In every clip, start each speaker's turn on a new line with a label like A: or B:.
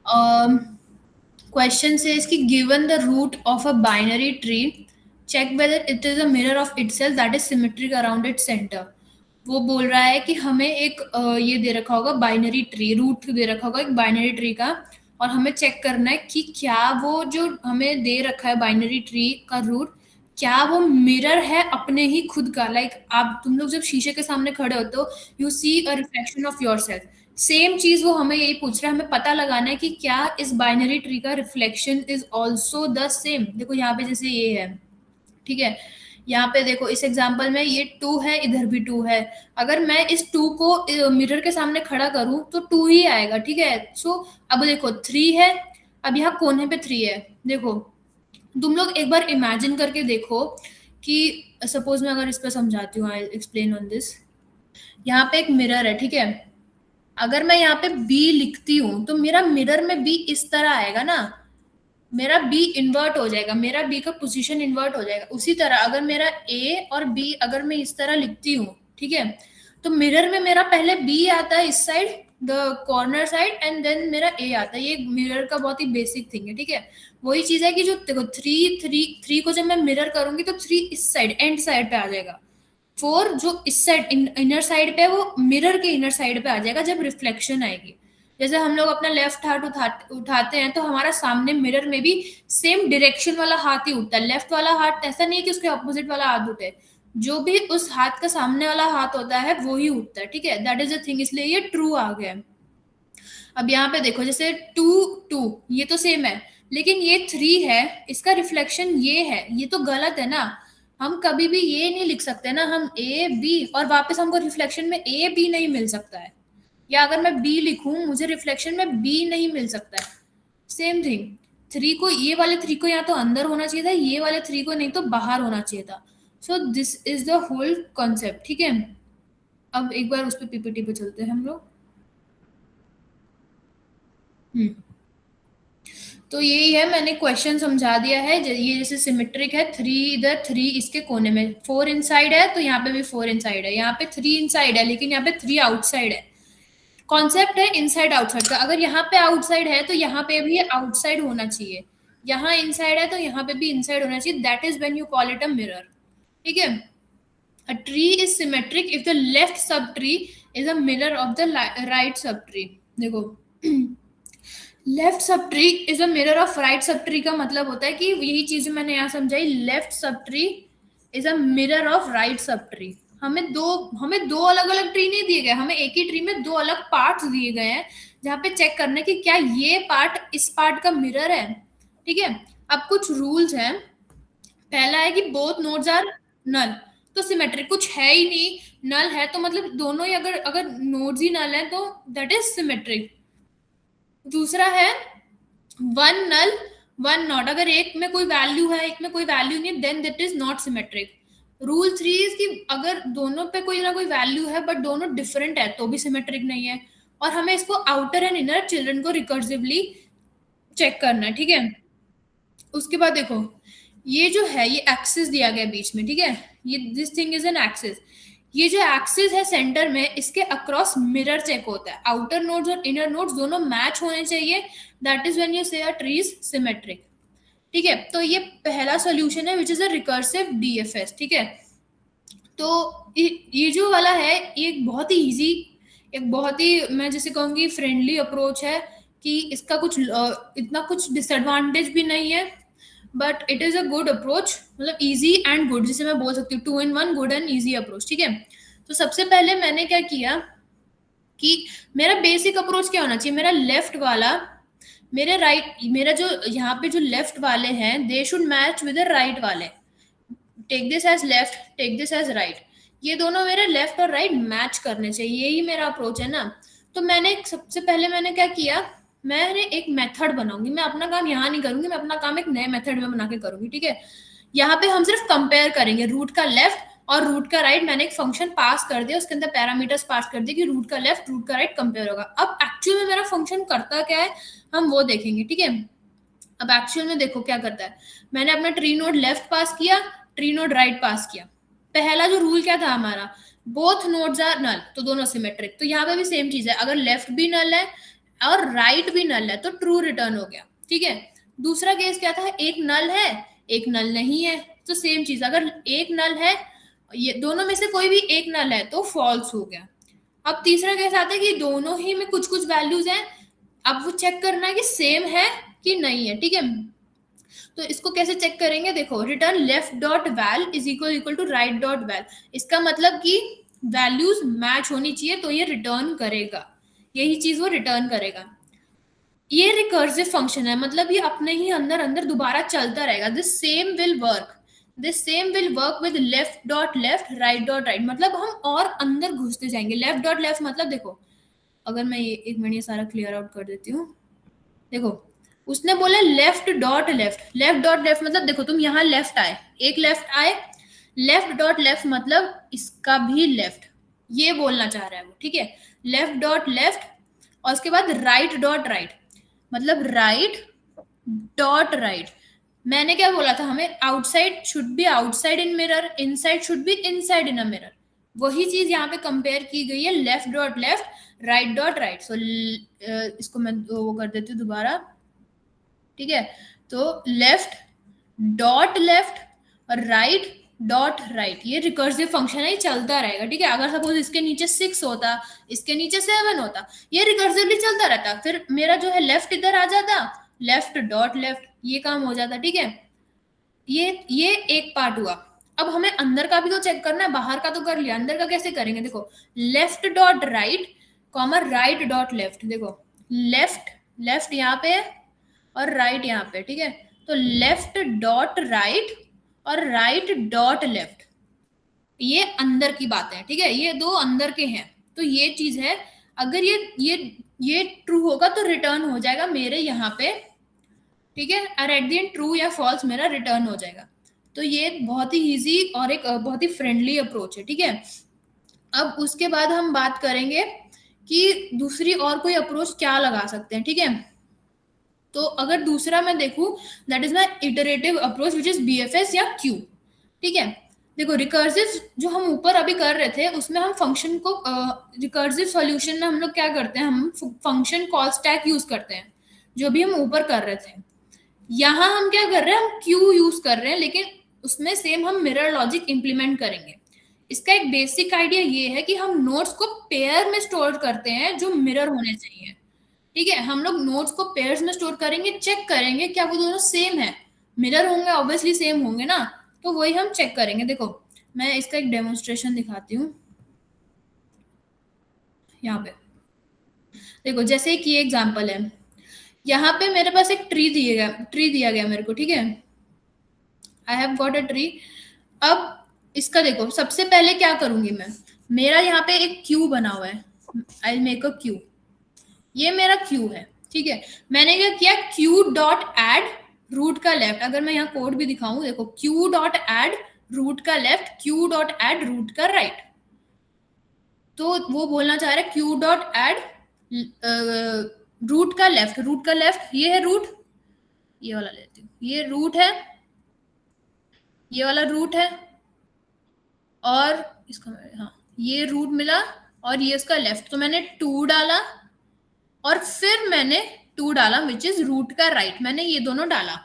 A: Question से इसकी given the root of a binary tree check whether it is a mirror of itself that is symmetric around its centre. वो बोल रहा है कि हमें एक ये दे रखा होगा बाइनरी ट्री, रूट दे रखा होगा एक बाइनरी ट्री का, और हमें चेक करना है कि क्या वो जो हमें दे रखा है बाइनरी ट्री का रूट, क्या वो मिरर है अपने ही खुद का। लाइक आप तुम लोग जब शीशे के सामने खड़े होते हो, you see a reflection of yourself. Same चीज वो हमें यही पूछ रहा है, हमें पता लगाना है कि क्या इस बाइनरी ट्री का reflection is also the same. देखो यहाँ पे जैसे ये है, ठीक है, यहाँ पे देखो इस एग्जांपल में ये 2 है, इधर भी 2 है। अगर मैं इस 2 को मिरर के सामने खड़ा करूं तो 2 ही आएगा, ठीक है। सो अब देखो 3 है, अब यहाँ कोने पे 3 है। देखो तुम लोग एक बार इमेजिन करके देखो कि सपोज मैं अगर इस पर समझाती हूँ, आई एक्सप्लेन ऑन दिस। यहाँ पे एक मिरर है, ठीक है। अगर मैं यहाँ पे बी लिखती हूँ तो मेरा मिरर में बी इस तरह आएगा ना, मेरा बी इन्वर्ट हो जाएगा, मेरा बी का पोजीशन इन्वर्ट हो जाएगा। उसी तरह अगर मेरा ए और बी अगर मैं इस तरह लिखती हूँ, ठीक है, तो मिरर में मेरा पहले बी आता है इस side, the corner side, and then मेरा ए आता है। ये मिरर का बहुत ही बेसिक थिंग है, ठीक है। वही चीज है कि जो देखो थ्री थ्री थ्री को जब मैं मिरर करूंगी तो 3 इस साइड एंड साइड पे आ जाएगा। 4 जो इस साइड इनर साइड पे, वो मिरर के इनर साइड पे आ जाएगा जब रिफ्लेक्शन आएगी। जैसे हम लोग अपना लेफ्ट हाथ उठाते हैं तो हमारा सामने मिरर में भी सेम डायरेक्शन वाला हाथ ही उठता है। लेफ्ट वाला हाथ ऐसा नहीं है कि उसके ऑपोजिट वाला हाथ उठे, जो भी उस हाथ का सामने वाला हाथ होता है वो ही उठता है, ठीक है। दैट इज द थिंग, इसलिए ये ट्रू आ गया। अब यहाँ पे देखो जैसे 2 2 ये तो सेम है, लेकिन ये 3 है, इसका रिफ्लेक्शन ये है, ये तो गलत है ना। हम कभी भी ये नहीं लिख सकते ना, हम ए बी और वापस हमको रिफ्लेक्शन में ए बी नहीं मिल सकता है। या अगर मैं बी लिखूं मुझे रिफ्लेक्शन में बी नहीं मिल सकता है। सेम थिंग, 3 को, ये वाले 3 को या तो अंदर होना चाहिए था, ये वाले 3 को नहीं तो बाहर होना चाहिए था। So this is the whole concept, ठीक है। अब एक बार उस पर पीपीटी पे चलते हैं हम लोग। हम्म, तो यही है, मैंने क्वेश्चन समझा दिया है। ये जैसे सिमेट्रिक है, 3 इधर 3 इसके कोने में, 4 इनसाइड है तो यहाँ पे भी 4 इनसाइड है, यहाँ पे 3 इनसाइड है लेकिन यहाँ पे 3 आउटसाइड है। कॉन्सेप्ट है इनसाइड आउटसाइड का, अगर यहाँ पे आउटसाइड है तो यहाँ पे भी आउटसाइड होना चाहिए, यहाँ इनसाइड है तो यहाँ पे भी इनसाइड होना चाहिए। That is when you call it a mirror, ठीक है। A tree is symmetric if the left sub tree is a mirror of the right sub tree. देखो left sub tree is a mirror of right sub tree का मतलब होता है कि यही चीज मैंने यहाँ समझाई, left sub tree is a mirror of right sub tree. हमें दो अलग अलग ट्री नहीं दिए गए, हमें एक ही ट्री में 2 अलग पार्ट्स दिए गए हैं, जहाँ पे चेक करना है कि क्या ये पार्ट इस पार्ट का मिरर है, ठीक है। अब कुछ रूल्स हैं। पहला है कि बोथ नोड्स आर नल, तो सिमेट्रिक कुछ है ही नहीं, नल है तो मतलब दोनों ही, अगर अगर नोड्स ही नल है तो दैट इज सिमेट्रिक। दूसरा है वन नल वन नॉट, अगर एक में कोई वैल्यू है एक में कोई वैल्यू नहीं, then that is not symmetric. Rule 3 is कि अगर दोनों पे कोई ना कोई वैल्यू है बट दोनों डिफरेंट है तो भी सिमेट्रिक नहीं है। और हमें इसको आउटर एंड इनर चिल्ड्रन को रिकर्सिवली चेक करना है, ठीक है। उसके बाद देखो ये जो है ये एक्सिस दिया गया बीच में, ठीक है, ये this thing is an axis. ये जो एक्सिस है सेंटर में, इसके अक्रॉस मिरर चेक होता है, आउटर नोड्स और इनर नोड्स दोनों मैच होने चाहिए। दैट इज व्हेन यू से अ ट्री इज सिमेट्रिक, ठीक है। तो ये पहला सॉल्यूशन है which is a recursive DFS, ठीक है। तो ये जो वाला है ये एक बहुत ही इजी, एक बहुत ही मैं जैसे कहूंगी फ्रेंडली अप्रोच है, कि इसका कुछ इतना कुछ डिसएडवांटेज भी नहीं है, but it is a good approach, मतलब इजी एंड गुड, जिसे मैं बोल सकती हूँ 2 in 1 good and easy approach, ठीक है। तो सबसे पहले मैंने क्या किया कि मेरा बेसिक अप्रोच क्या होना चाहिए, मेरा लेफ्ट वाला, मेरे राइट, मेरा जो यहाँ पे जो लेफ्ट वाले हैं they should match with the right वाले। Take this as left, take this as right, ये दोनों मेरे लेफ्ट और राइट मैच करने चाहिए, यही मेरा अप्रोच है ना। तो मैंने सबसे पहले मैंने क्या किया, मैंने एक मेथड बनाऊंगी, मैं अपना काम यहाँ नहीं करूंगी, मैं अपना काम एक नए मेथड में बना के करूंगी, ठीक है। यहाँ पे हम सिर्फ कंपेयर करेंगे रूट का लेफ्ट और रूट का राइट। मैंने एक फंक्शन पास कर दिया, उसके अंदर पैरामीटर्स पास कर दिए कि रूट का लेफ्ट रूट का राइट कंपेयर होगा। अब एक्चुअल में मेरा फंक्शन करता क्या है हम वो देखेंगे, ठीक है। अब एक्चुअल में देखो क्या करता है, मैंने अपना ट्री नोड लेफ्ट पास किया, ट्री नोड राइट पास किया। पहला जो रूल क्या था हमारा, बोथ नोड्स आर नल, तो दोनों सिमेट्रिक। तो यहाँ पे भी सेम चीज है, अगर लेफ्ट भी नल है और राइट भी नल है तो ट्रू रिटर्न हो गया, ठीक है। दूसरा केस क्या था, एक नल है एक नल नहीं है, तो सेम चीज, अगर एक नल है, ये दोनों में से कोई भी एक नल है तो फॉल्स हो गया। अब तीसरा केस आता है कि दोनों ही में कुछ कुछ वैल्यूज हैं, अब वो चेक करना है कि सेम है कि नहीं है, ठीक है। तो इसको कैसे चेक करेंगे, देखो return left dot val is equal equal to right dot val, इसका मतलब कि वैल्यूज मैच होनी चाहिए तो ये रिटर्न करेगा, यही चीज वो रिटर्न करेगा। ये रिकर्सिव फंक्शन है, मतलब ये अपने ही अंदर अंदर दोबारा चलता रहेगा। This same will work with left dot left right dot right, मतलब हम और अंदर घुसते जाएंगे। लेफ्ट डॉट लेफ्ट मतलब देखो, अगर मैं ये एक मिनट ये सारा क्लियर आउट कर देती हूँ। देखो उसने बोला left dot left, left dot left मतलब देखो तुम यहाँ लेफ्ट आए, एक लेफ्ट आए, लेफ्ट डॉट लेफ्ट मतलब इसका भी लेफ्ट, ये बोलना चाह रहा है वो, ठीक है। लेफ्ट डॉट लेफ्ट और उसके बाद राइट डॉट राइट, मतलब राइट डॉट राइट। मैंने क्या बोला था, हमें outside should be outside in mirror, inside should be inside in a mirror, वही चीज यहाँ पे कंपेयर की गई है, left dot left right dot right. So इसको मैं वो कर देती हूँ दोबारा, ठीक है। तो लेफ्ट डॉट लेफ्ट और राइट डॉट राइट, ये रिकर्सिव फंक्शन है, ये चलता रहेगा, ठीक है। अगर सपोज इसके नीचे 6 होता, इसके नीचे 7 होता, ये रिकर्सिवली चलता रहता, फिर मेरा जो है लेफ्ट इधर आ जाता, लेफ्ट डॉट लेफ्ट ये काम हो जाता, ठीक है। ये एक पार्ट हुआ। अब हमें अंदर का भी तो चेक करना है, बाहर का तो कर लिया, अंदर का कैसे करेंगे, देखो left dot right comma right dot left, देखो लेफ्ट लेफ्ट यहाँ पे और राइट यहाँ पे, ठीक है। तो लेफ्ट डॉट राइट और राइट डॉट लेफ्ट, ये अंदर की बातें हैं, ठीक है, ये दो अंदर के हैं। तो ये चीज है, अगर ये ट्रू होगा तो रिटर्न हो जाएगा मेरे यहाँ पे, ठीक है। और एट द एंड ट्रू या फॉल्स मेरा रिटर्न हो जाएगा। तो ये बहुत ही इजी और एक बहुत ही फ्रेंडली अप्रोच है, ठीक है। अब उसके बाद हम बात करेंगे कि दूसरी और कोई अप्रोच क्या लगा सकते हैं, ठीक है। तो अगर दूसरा मैं देखूं, that is my iterative approach which is BFS या क्यू, ठीक है। देखो रिकर्सिव जो हम ऊपर अभी कर रहे थे उसमें हम फंक्शन को रिकर्सिव सॉल्यूशन में हम लोग क्या करते हैं, हम फंक्शन कॉल स्टैक यूज करते हैं, जो भी हम ऊपर कर रहे थे। यहाँ हम क्या कर रहे हैं, हम क्यू यूज कर रहे हैं, लेकिन उसमें सेम हम मिरर लॉजिक इंप्लीमेंट करेंगे। इसका एक बेसिक आइडिया ये है कि हम नोट्स को पेयर में स्टोर करते हैं जो मिरर होने चाहिए, ठीक है। हम लोग नोट्स को पेयर्स में स्टोर करेंगे, चेक करेंगे क्या वो दोनों सेम है, मिरर होंगे ऑब्वियसली सेम होंगे ना, तो वही हम चेक करेंगे। देखो मैं इसका एक डेमोन्स्ट्रेशन दिखाती हूँ यहाँ पे। देखो जैसे कि ये एग्जांपल है, यहाँ पे मेरे पास एक ट्री दिया गया मेरे को, ठीक है। I have got a tree. अब इसका देखो सबसे पहले क्या करूंगी मैं, मेरा यहाँ पे एक क्यू बना हुआ है, आई मेक अ क्यू, ये मेरा क्यू है, ठीक है। मैंने क्या किया, क्यू डॉट एड रूट का लेफ्ट, अगर मैं यहाँ कोड भी दिखाऊं, देखो क्यू डॉट एड रूट का left, Q dot add root का राइट। तो वो बोलना चाह रहा है क्यू डॉट एड रूट का लेफ्ट, रूट का लेफ्ट ये है रूट, ये वाला लेती हूँ, ये रूट है, ये वाला रूट है, और इसका हाँ ये रूट मिला, और ये इसका लेफ्ट, तो मैंने 2 डाला और फिर मैंने 2 डाला विच इज रूट का राइट, मैंने ये दोनों डाला,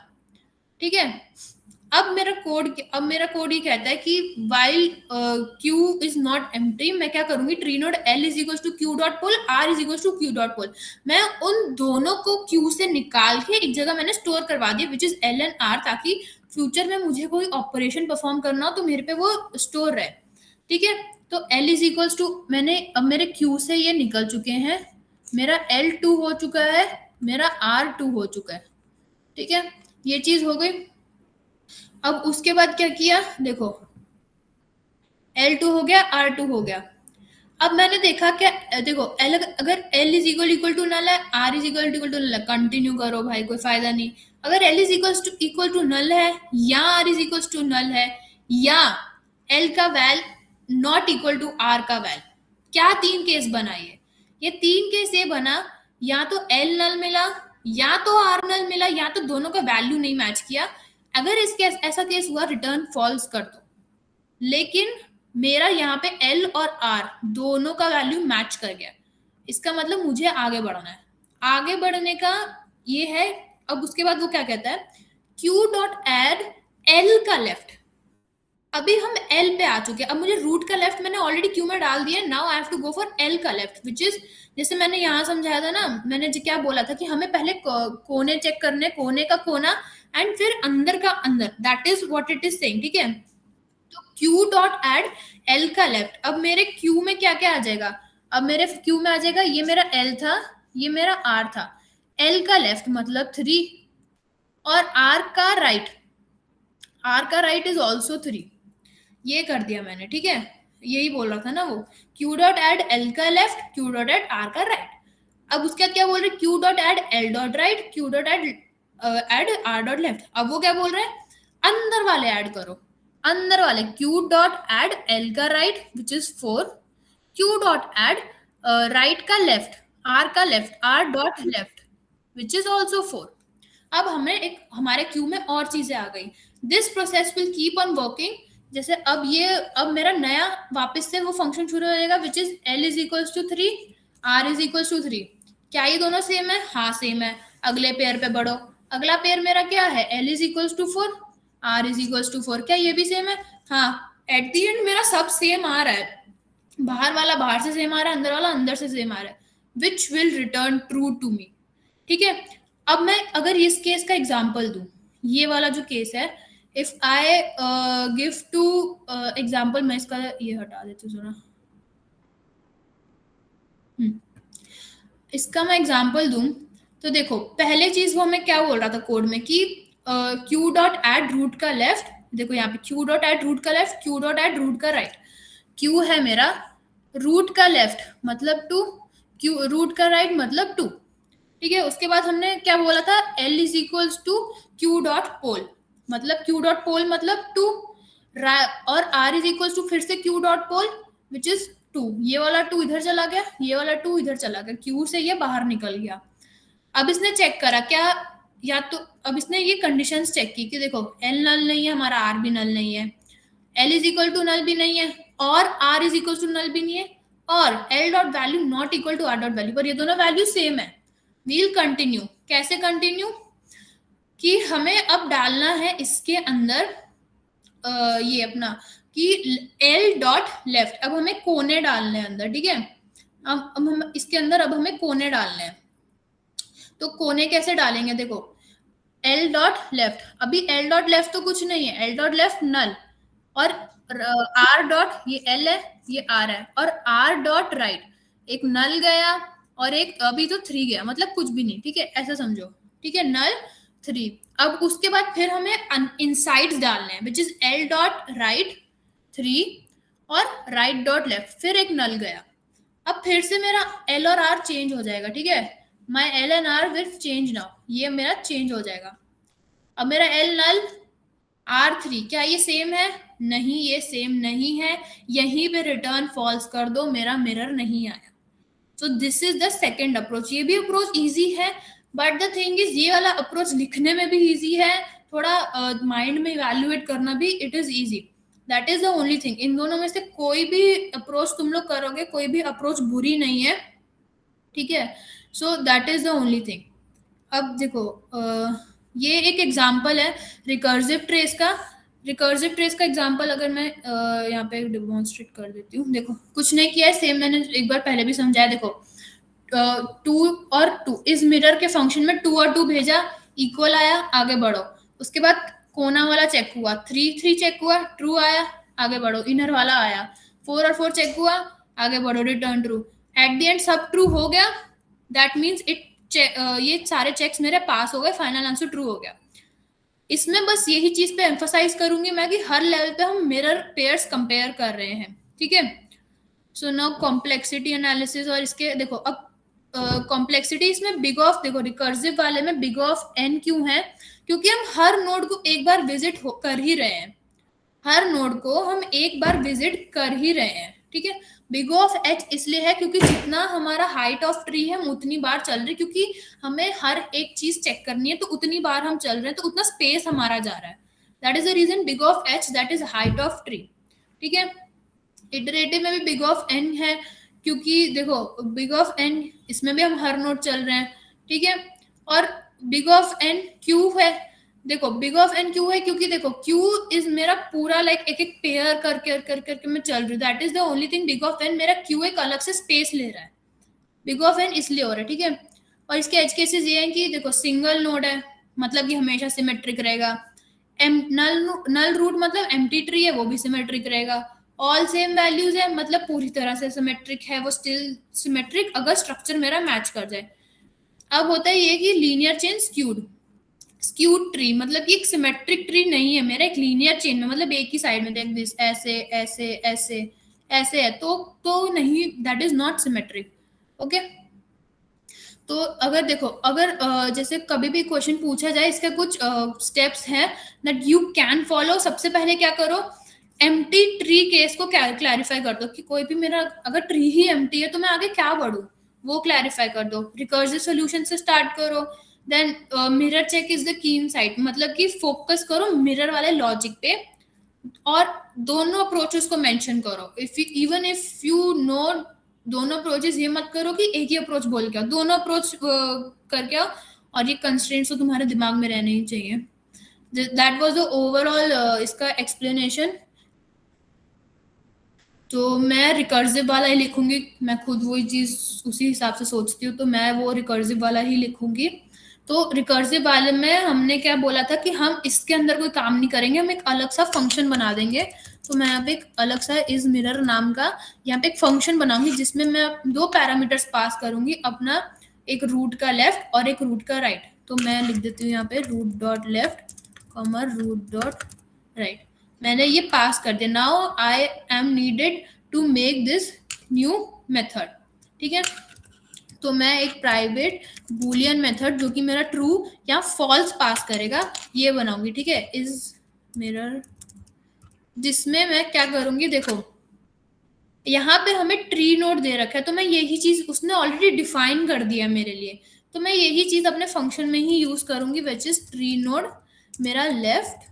A: ठीक है। अब मेरा कोड ये कहता है कि while q is not empty, मैं क्या करूंगी, tree node l is equal to q dot poll, r is equal to q dot poll, मैं उन दोनों को q से निकाल के एक जगह मैंने स्टोर करवा दिया which is l and r, ताकि फ्यूचर में मुझे कोई ऑपरेशन परफॉर्म करना हो तो मेरे पे वो स्टोर रहे, ठीक है। तो l इज इक्वल टू, मैंने अब मेरे q से ये निकल चुके हैं, मेरा l 2 हो चुका है, मेरा r 2 हो चुका है, ठीक है। ये चीज हो गई। अब उसके बाद क्या किया, देखो L2 हो गया, R2 हो गया। अब मैंने देखा क्या, देखो L अगर L is equal to null है, R is equal to null है, कंटिन्यू करो भाई कोई फायदा नहीं। अगर L is equal to null है, या R is equal to null है, या L का val not equal to R का वैल, क्या 3 केस बना ये 3 केस ये बना, या तो L नल मिला, या तो R नल मिला, या तो दोनों का वैल्यू नहीं मैच किया। अगर इसके ऐसा केस हुआ, रिटर्न फॉल्स कर दो। लेकिन मेरा यहाँ पे L और R दोनों का वैल्यू मैच कर गया, इसका मतलब मुझे आगे बढ़ना है। आगे बढ़ने का ये है। अब उसके बाद वो क्या कहता है, क्यू डॉट एड एल का लेफ्ट। अभी हम एल पे आ चुके हैं, अब मुझे रूट का लेफ्ट मैंने ऑलरेडी क्यू में डाल दिया, now I have to go for L का लेफ्ट, विच इज, जैसे मैंने यहाँ समझाया था ना, मैंने क्या बोला था कि हमें पहले कोने चेक करने, कोने का कोना एंड फिर अंदर का अंदर, that is what it is saying, ठीक है। तो क्यू डॉट एड एल का लेफ्ट, अब मेरे क्यू में क्या क्या आ जाएगा, अब मेरे क्यू में आ जाएगा, ये मेरा एल था, ये मेरा आर था, एल का लेफ्ट मतलब 3 और आर का राइट, आर का राइट इज ऑल्सो 3, ये कर दिया मैंने, ठीक है। यही बोल रहा था ना वो, क्यू डॉट एड एल का left, Q dot add R का राइट। अब उसके बाद क्या बोल रहे, Q dot add L dot right, Q dot add add R dot left. अब वो क्या बोल रहे हैं, अंदर वाले ऐड करो, अंदर वाले, क्यू डॉट एड एल का right which is 4, Q dot add right का लेफ्ट, आर का left, R dot left which is also 4। अब हमें एक हमारे क्यू में और चीजें आ गई, this process will keep on working, जैसे अब ये, अब मेरा नया वापस से वो फंक्शन शुरू हो जाएगा which is L is equals to 3, R is equals to 3। क्या ये दोनों सेम है, हाँ सेम है। अगले पेयर पे बढ़ो, अगला पेयर मेरा क्या है, L is equals to 4, R is equals to 4, क्या ये भी सेम है, हाँ। एट दी एंड मेरा सब सेम आ रहा है, बाहर वाला बाहर से सेम आ रहा है, अंदर वाला अंदर से सेम आ रहा है, which will return true to me, ठीक है। अब मैं अगर इस केस का एग्जांपल दूं, ये वाला जो केस है, if I give two example, मैं इसका ये हटा देती हूँ जरा, इसका मैं एग्जांपल दूं, तो देखो पहले चीज वो हमें क्या बोल रहा था कोड में कि क्यू डॉट एड रूट का लेफ्ट, देखो यहाँ पे क्यू डॉट एड रूट का left, Q dot add root का राइट, क्यू है मेरा रूट का लेफ्ट मतलब 2, क्यू रूट का राइट मतलब 2, ठीक है। उसके बाद हमने क्या बोला था, L is equals to q dot poll, मतलब क्यू डॉट पोल मतलब 2, और R इज इक्वल्स टू फिर से queue dot poll which is 2, ये वाला 2 इधर चला गया, ये वाला 2 इधर चला गया, क्यू से ये बाहर निकल गया। अब इसने चेक करा क्या, या तो अब इसने ये कंडीशंस चेक की कि देखो L नल नहीं है हमारा, R भी नल नहीं है, L is equal to null भी नहीं है, और R is equal to null भी नहीं है, और L dot value not equal to R dot value, पर ये दोनों वैल्यू सेम है। वील कंटिन्यू, कैसे कंटिन्यू, कि हमें अब डालना है इसके अंदर ये अपना कि L डॉट लेफ्ट, अब हमें कोने डालने हैं अंदर, ठीक है। अब हम इसके अंदर अब हमें कोने डालने हैं, तो कोने कैसे डालेंगे, देखो L डॉट लेफ्ट, अभी L डॉट लेफ्ट तो कुछ नहीं है, L डॉट लेफ्ट नल, और R डॉट, ये L है ये R है, और R डॉट राइट, एक नल गया और एक अभी तो 3 गया, मतलब कुछ भी नहीं, ठीक है, ऐसा समझो, ठीक है, नल 3। अब उसके बाद फिर हमें इनसाइड्स डालने हैं which is L dot right 3 और राइट डॉट लेफ्ट, फिर एक नल गया। अब फिर से मेरा L और R चेंज हो जाएगा, ठीक है, माई L and R will change now, ये मेरा चेंज हो जाएगा। अब मेरा L नल R3, क्या ये सेम है, नहीं ये सेम नहीं है, यहीं पे रिटर्न फॉल्स कर दो, मेरा मिरर नहीं आया। सो this is the second approach, ये भी अप्रोच इजी है, बट द थिंग इज ये वाला अप्रोच लिखने में भी इजी है, थोड़ा माइंड में इवेल्युएट करना भी it is easy, that is the only thing. इन दोनों में से कोई भी अप्रोच तुम लोग करोगे, कोई भी अप्रोच बुरी नहीं है, ठीक है। So that is the only thing. अब देखो ये एक एग्जाम्पल है रिकर्सिव ट्रेस का, रिकर्सिव ट्रेस का एग्जाम्पल अगर मैं यहाँ पे डिमॉन्स्ट्रेट कर देती हूँ, देखो कुछ नहीं किया है, सेम मैंने एक बार पहले भी समझाया, देखो 2 और 2 इस मिरर के फंक्शन में 2 और 2 भेजा, इक्वल आया, आगे बढ़ो। उसके बाद कोना वाला चेक हुआ, 3 चेक हुआ, ट्रू आया, आगे बढ़ो, इनर वाला आया, 4 और 4 चेक हुआ, आगे बढ़ो, return true, at the end सब ट्रू हो गया, दैट मीन्स इट ये सारे चेक्स मेरे पास हो गए, फाइनल आंसर ट्रू हो गया। इसमें बस यही चीज पे एम्फोसाइज करूंगी मैं कि हर लेवल पे हम मिरर पेयर्स कंपेयर कर रहे हैं, ठीक है। सो नाउ कॉम्प्लेक्सिटी एनालिसिस, और इसके देखो अब कॉम्प्लेक्सिटी इसमें बिग ऑफ, देखो रिकर्सिव वाले में बिग ऑफ n क्यों है, क्योंकि हम हर नोड को एक बार विजिट कर ही रहे हैं, हर नोड को हम एक बार विजिट कर ही रहे हैं, ठीक है। बिग ऑफ h इसलिए है क्योंकि जितना हमारा हाइट ऑफ ट्री है हम उतनी बार चल रहे हैं, क्योंकि हमें हर एक चीज चेक करनी है, तो उतनी बार हम चल रहे हैं, तो उतना स्पेस हमारा जा रहा है, that is the reason big of h, that is height of tree, ठीक है। इटरेटिव में भी बिग ऑफ n है, क्योंकि देखो बिग ऑफ n इसमें भी हम हर नोड चल रहे हैं, ठीक है। और बिग ऑफ एन क्यू है, देखो बिग ऑफ एन क्यू है क्योंकि देखो क्यू इज मेरा पूरा लाइक एक एक पेयर करके मैं चल रही हूँ, that is the only thing. Big of an मेरा क्यू एक अलग से स्पेस ले रहा है, बिग ऑफ एन इसलिए हो रहा है, ठीक है। और इसके एज केसेस ये हैं कि देखो सिंगल नोड है मतलब कि हमेशा सिमेट्रिक रहेगा, नल रूट मतलब एम्प्टी ट्री है वो भी सिमेट्रिक रहेगा, ऑल सेम वैल्यूज है मतलब पूरी तरह से सिमेट्रिक है, वो स्टिल सिमेट्रिक अगर स्ट्रक्चर मेरा मैच कर जाए। अब होता है ये कि linear chain skewed, skewed tree मतलब कि एक सिमेट्रिक ट्री नहीं है मेरा, एक लीनियर चेन में मतलब एक ही साइड में देख दिस ऐसे ऐसे ऐसे ऐसे है तो नहीं, that is not symmetric. Okay, तो अगर देखो अगर जैसे कभी भी क्वेश्चन पूछा जाए इसके कुछ स्टेप्स हैं दैट यू कैन फॉलो। सबसे पहले क्या करो, एम्प्टी ट्री केस को क्लैरिफाई कर दो कि कोई भी मेरा अगर ट्री ही एम्प्टी है तो मैं आगे क्या बढ़ू, वो क्लैरिफाई कर दो। रिकर्सिव सॉल्यूशन से स्टार्ट करो, then mirror check is the key insight मतलब कि फोकस करो मिरर वाले लॉजिक पे, और दोनों अप्रोचेस को मेंशन करो। If even if you know दोनों अप्रोचेस, ये मत करो कि एक ही अप्रोच बोल के आओ, दोनों अप्रोच करके आओ, और ये कंस्ट्रेंट्स तो तुम्हारे दिमाग में रहने ही चाहिए। दैट वाज द ओवरऑल इसका एक्सप्लेनेशन। तो मैं रिकर्सिव वाला ही लिखूंगी, मैं खुद वही चीज उसी हिसाब से सोचती हूँ, तो मैं वो रिकर्सिव वाला ही लिखूंगी। तो रिकर्सिव वाले में हमने क्या बोला था कि हम इसके अंदर कोई काम नहीं करेंगे, हम एक अलग सा फंक्शन बना देंगे। तो मैं यहाँ पे एक अलग सा इज मिरर नाम का यहाँ पे एक फंक्शन बनाऊंगी जिसमें मैं दो पैरामीटर्स पास करूंगी, अपना एक रूट का लेफ्ट और एक रूट का राइट। तो मैं लिख देती हूँ यहाँ पे root dot left comma root dot right, मैंने ये पास कर दिया। Now I am needed to make this new method, ठीक है। तो मैं एक प्राइवेट बूलियन मेथड जो कि मेरा ट्रू या फॉल्स पास करेगा ये बनाऊंगी, ठीक है, इज मिरर, जिसमें मैं क्या करूंगी, देखो यहाँ पे हमें ट्री नोड दे रखा है तो मैं यही चीज उसने ऑलरेडी डिफाइन कर दिया मेरे लिए, तो मैं यही चीज अपने फंक्शन में ही यूज करूंगी विच इज ट्री नोड मेरा लेफ्ट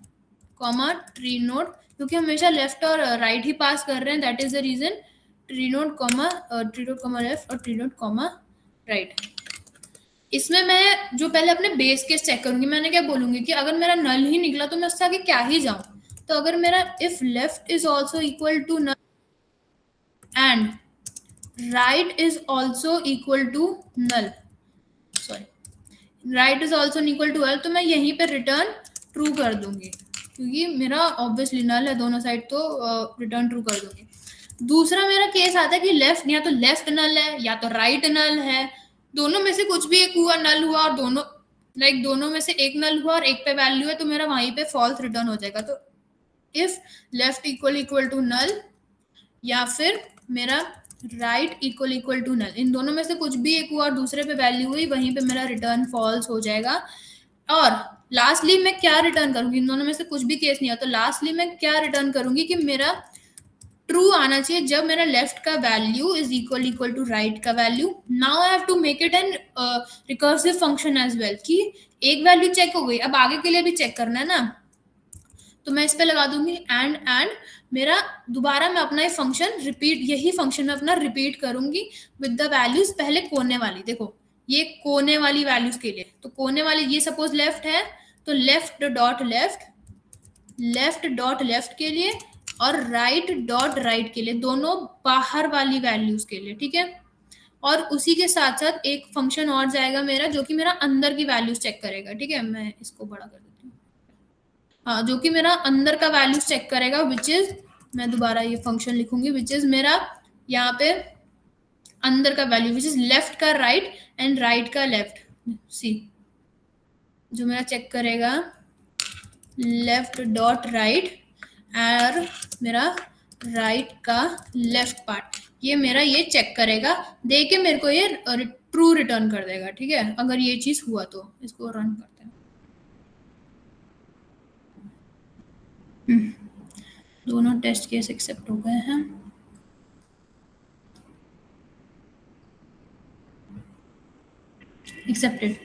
A: कॉमा ट्री नोड, क्योंकि हमेशा लेफ्ट और राइट ही पास कर रहे हैं, that is the reason tree node comma left और ट्री नोड कॉमा राइट। इसमें मैं जो पहले अपने बेस केस चेक करूंगी, मैंने क्या बोलूंगी कि अगर मेरा नल ही निकला तो मैं उससे आगे क्या ही जाऊं। तो अगर मेरा if left is also equal to null and right is also equal to null, sorry right is also equal to null, तो मैं यहीं पे रिटर्न ट्रू कर दूंगी क्योंकि मेरा ऑब्वियसली नल है दोनों साइड, तो रिटर्न ट्रू कर दूंगी। दूसरा मेरा केस आता है कि लेफ्ट या तो लेफ्ट नल है या तो राइट नल है, दोनों में से कुछ भी एक हुआ, नल हुआ और दोनों दोनों में से एक नल हुआ और एक पे वैल्यू है, तो मेरा वहीं पे फॉल्स रिटर्न हो जाएगा। तो if left equal to null या फिर मेरा राइट इक्वल टू नल, इन दोनों में से कुछ भी एक हुआ और दूसरे पे वैल्यू हुई, वहीं पे मेरा रिटर्न फॉल्स हो जाएगा। और लास्टली मैं क्या रिटर्न करूंगी, इन दोनों में से कुछ भी केस नहीं है तो लास्टली मैं क्या रिटर्न करूंगी कि मेरा ट्रू आना चाहिए जब मेरा लेफ्ट का value is equal to right का value. Now I have to make it an recursive function as well कि एक वैल्यू चेक हो गई, अब आगे के लिए भी चेक करना है ना, तो मैं इस पे लगा दूंगी एंड मेरा दोबारा मैं अपना ये फंक्शन रिपीट, यही फंक्शन में अपना रिपीट करूंगी विद द वैल्यूज पहले कोने वाली, देखो ये कोने वाली वैल्यूज के लिए, तो कोने वाली ये सपोज लेफ्ट है तो लेफ्ट डॉट लेफ्ट के लिए और राइट डॉट राइट के लिए, दोनों बाहर वाली वैल्यूज के लिए, ठीक है। और उसी के साथ साथ एक फंक्शन और जाएगा मेरा जो कि मेरा अंदर की वैल्यूज चेक करेगा, ठीक है, मैं इसको बड़ा कर देती हूँ, हाँ, जो कि मेरा अंदर का वैल्यूज चेक करेगा विच इज, मैं दोबारा ये फंक्शन लिखूंगी विच इज मेरा यहाँ पे अंदर का वैल्यू विच इज लेफ्ट का राइट एंड राइट का लेफ्ट, सी जो मेरा चेक करेगा लेफ्ट डॉट राइट और मेरा राइट का लेफ्ट पार्ट, ये मेरा ये चेक करेगा, दे के मेरे को ये ट्रू रिटर्न कर देगा, ठीक है, अगर ये चीज हुआ तो। इसको रन करते हैं, दोनों टेस्ट केस एक्सेप्ट हो गए हैं। एक्सेप्टेड।